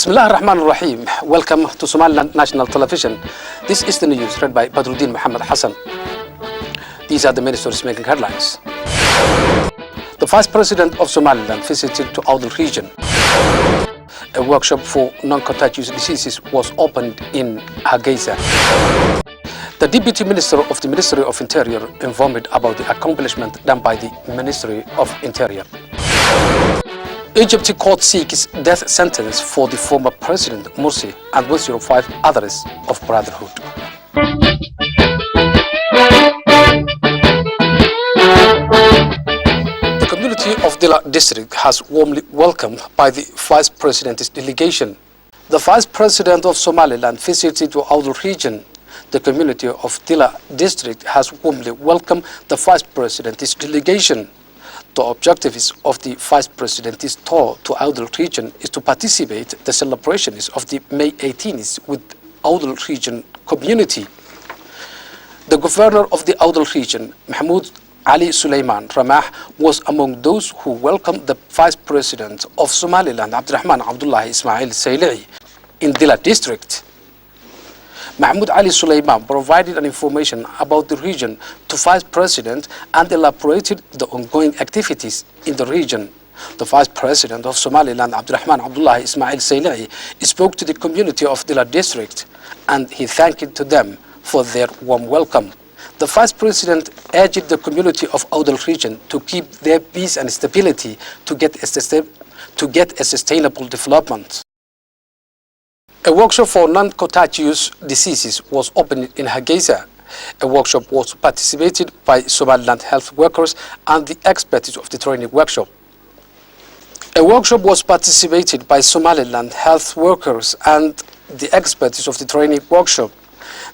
Bismillah ar-Rahman ar-Rahim. Welcome to Somaliland National Television. This is the news read by Badruddin Muhammad Hassan. These are the main stories making headlines. The Vice President of Somaliland visited to Awdal region. A workshop for non-contagious diseases was opened in Hargeisa. The Deputy Minister of the Ministry of Interior informed about the accomplishment done by the Ministry of Interior. Egypt court seeks death sentence for the former President Morsi and 105 others of Brotherhood. The community of Dila district has warmly welcomed by the Vice President's delegation. The Vice President of Somaliland visited to Awdal region. The community of Dila district has warmly welcomed the Vice President's delegation. The objective of the Vice President's tour to Awdal region is to participate in the celebrations of the May 18th with Awdal region community. The governor of the Awdal region, Mahmoud Ali Suleiman Ramah, was among those who welcomed the Vice President of Somaliland, Abdurrahman Abdullah Ismail Sayli'i, in Dila district. Mahmoud Ali Suleiman provided an information about the region to Vice President and elaborated the ongoing activities in the region. The Vice President of Somaliland, Abdurrahman Abdullah Ismail Sayli'i, spoke to the community of Dila district and he thanked to them for their warm welcome. The Vice President urged the community of Awdal region to keep their peace and stability to get a sustainable development. A workshop for non-contagious diseases was opened in Hargeisa. A workshop was participated by Somaliland health workers and the experts of the training workshop. A workshop was participated by Somaliland health workers and the experts of the training workshop.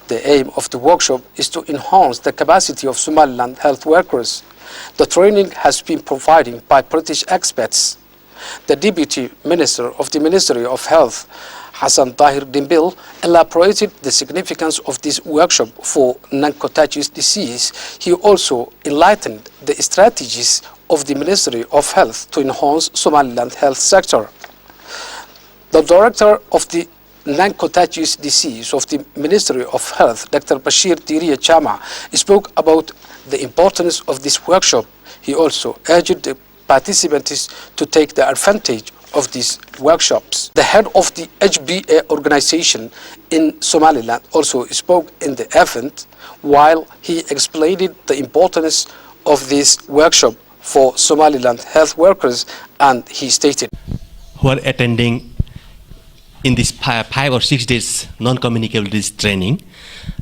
The aim of the workshop is to enhance the capacity of Somaliland health workers. The training has been provided by British experts. The Deputy Minister of the Ministry of Health, Hassan Tahir Dimbil, elaborated the significance of this workshop for non-contagious disease. He also enlightened the strategies of the Ministry of Health to enhance Somaliland health sector. The Director of the non-contagious disease of the Ministry of Health, Dr. Bashir Diriya Chama, spoke about the importance of this workshop. He also urged the participants to take the advantage of these workshops. The head of the HBA organization in Somaliland also spoke in the event while he explained the importance of this workshop for Somaliland health workers, and he stated, who are attending in this 5 or 6 days non-communicable disease training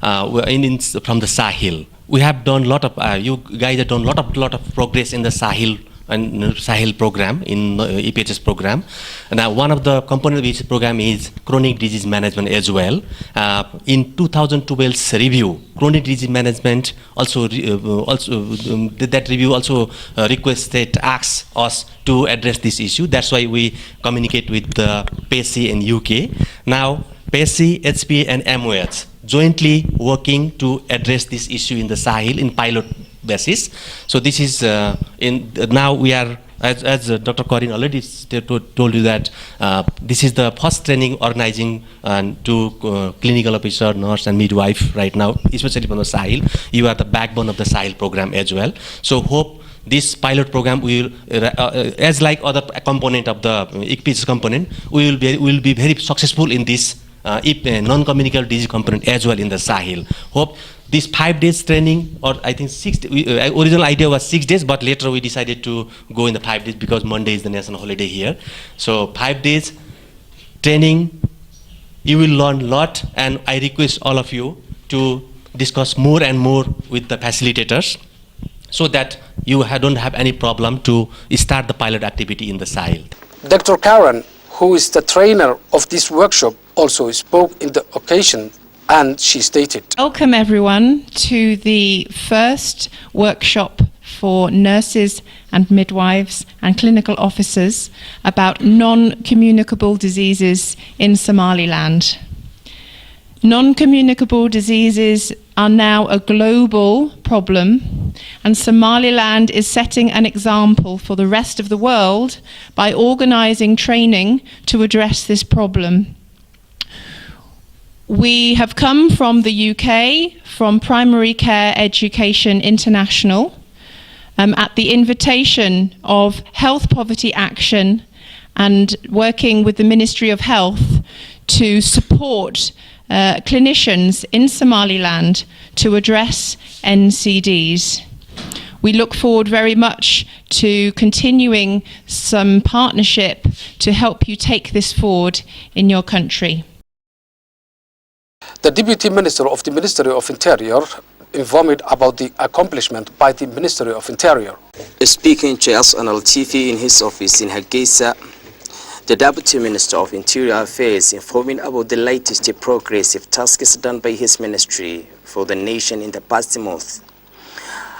from the Sahel. We have done lot of, you guys have done lot of progress in the Sahel and Sahel program, in EPHS program. Now one of the components of this program is chronic disease management as well. In 2012's review, chronic disease management also, that review also asks us to address this issue. That's why we communicate with the PSC in UK. Now PSC, HPA and MOH jointly working to address this issue in the Sahel in pilot basis. So this is now we are, as Dr. Corin already told you, that this is the first training organizing to clinical officer, nurse and midwife right now, especially from the Sahel. You are the backbone of the Sahel program as well. So hope this pilot program will, as like other component of the EPHS component, we will be very successful in this non-communicable disease component as well in the Sahel. Hope this 5 days training, or I think 6 days, original idea was 6 days, but later we decided to go in the 5 days because Monday is the national holiday here. So 5 days training, you will learn a lot, and I request all of you to discuss more and more with the facilitators so that you don't have any problem to start the pilot activity in the Sahel. Dr. Karen, who is the trainer of this workshop, also spoke in the occasion, and she stated, welcome everyone to the first workshop for nurses and midwives and clinical officers about non-communicable diseases in Somaliland. Non-communicable diseases are now a global problem and Somaliland is setting an example for the rest of the world by organising training to address this problem. We have come from the UK, from Primary Care Education International, at the invitation of Health Poverty Action and working with the Ministry of Health to support clinicians in Somaliland to address NCDs. We look forward very much to continuing some partnership to help you take this forward in your country. The Deputy Minister of the Ministry of Interior informed about the accomplishment by the Ministry of Interior. Speaking to SNL TV in his office in Hargeisa, the Deputy Minister of Interior Affairs informing about the latest progressive tasks done by his ministry for the nation in the past month.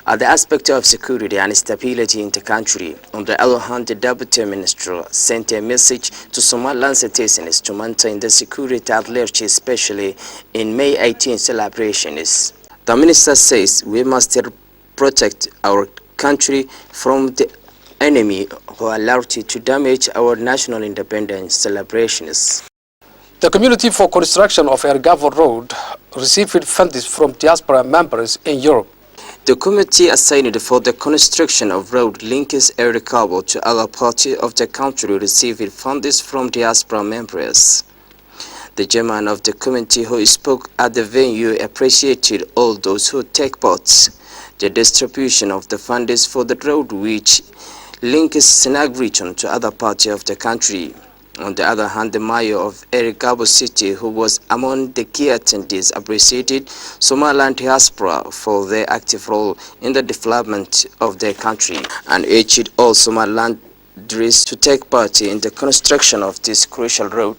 At the aspect of security and stability in the country, on the other hand, the Deputy Minister sent a message to Somaliland citizens to maintain the security at large, especially in May 18 celebrations. The Minister says we must protect our country from the enemy who are allowed to damage our national independence celebrations. The Community for Construction of Ergavo Road received funds from diaspora members in Europe. The committee assigned for the construction of road links Ergavo to other parts of the country received funds from diaspora members. The chairman of the committee who spoke at the venue appreciated all those who take part. The distribution of the funds for the road which links Snag region to other parts of the country. On the other hand, the mayor of Ergavo City, who was among the key attendees, appreciated Somaliland diaspora for their active role in the development of their country and urged all Somalilanders to take part in the construction of this crucial road.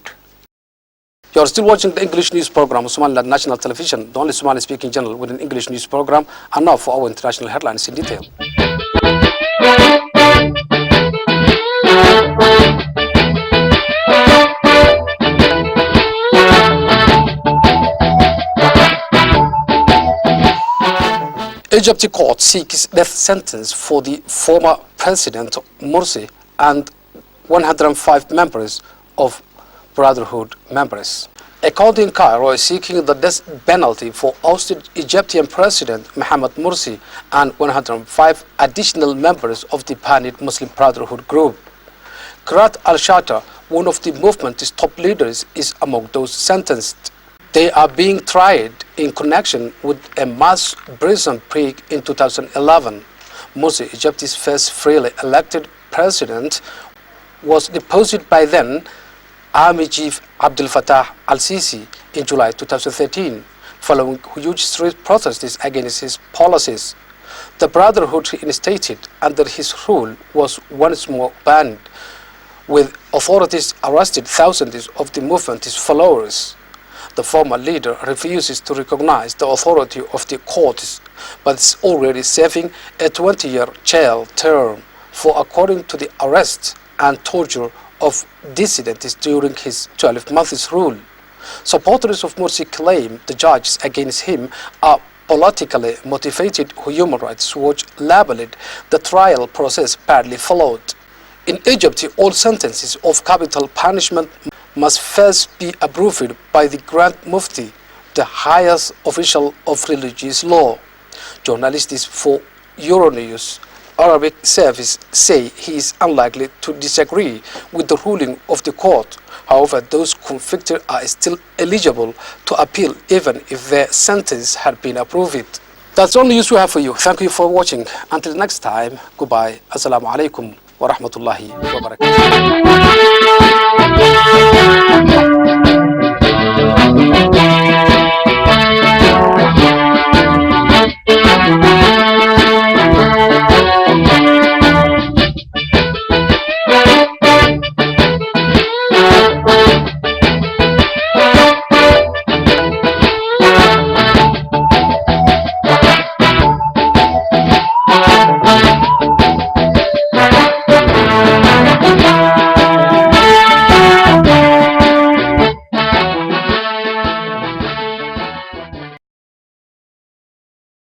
You are still watching the English news program of Somaliland National Television, the only Somali-speaking channel with an English news program. And now for our international headlines in detail. Egypt court seeks death sentence for the former President Morsi and 105 members of Brotherhood members. A court in Cairo is seeking the death penalty for ousted Egyptian President Mohamed Morsi and 105 additional members of the Panic Muslim Brotherhood group. Karat al-Shatta, one of the movement's top leaders, is among those sentenced. They are being tried in connection with a mass prison break in 2011. Morsi, Egypt's first freely elected president, was deposed by then Army Chief Abdel Fattah al-Sisi in July 2013, following huge street protests against his policies. The Brotherhood instated under his rule was once more banned, with authorities arrested thousands of the movement's followers. The former leader refuses to recognize the authority of the courts, but is already serving a 20-year jail term for, according to the arrest and torture of dissidents during his 12-month rule. Supporters of Morsi claim the charges against him are politically motivated. Human Rights Watch labeled the trial process badly followed. In Egypt, all sentences of capital punishment must first be approved by the Grand Mufti, the highest official of religious law. Journalists for Euronews Arabic service say he is unlikely to disagree with the ruling of the court. However, those convicted are still eligible to appeal even if their sentence had been approved. That's all the news we have for you. Thank you for watching. Until next time, goodbye. Assalamu alaikum wa rahmatullahi wa barakatuh.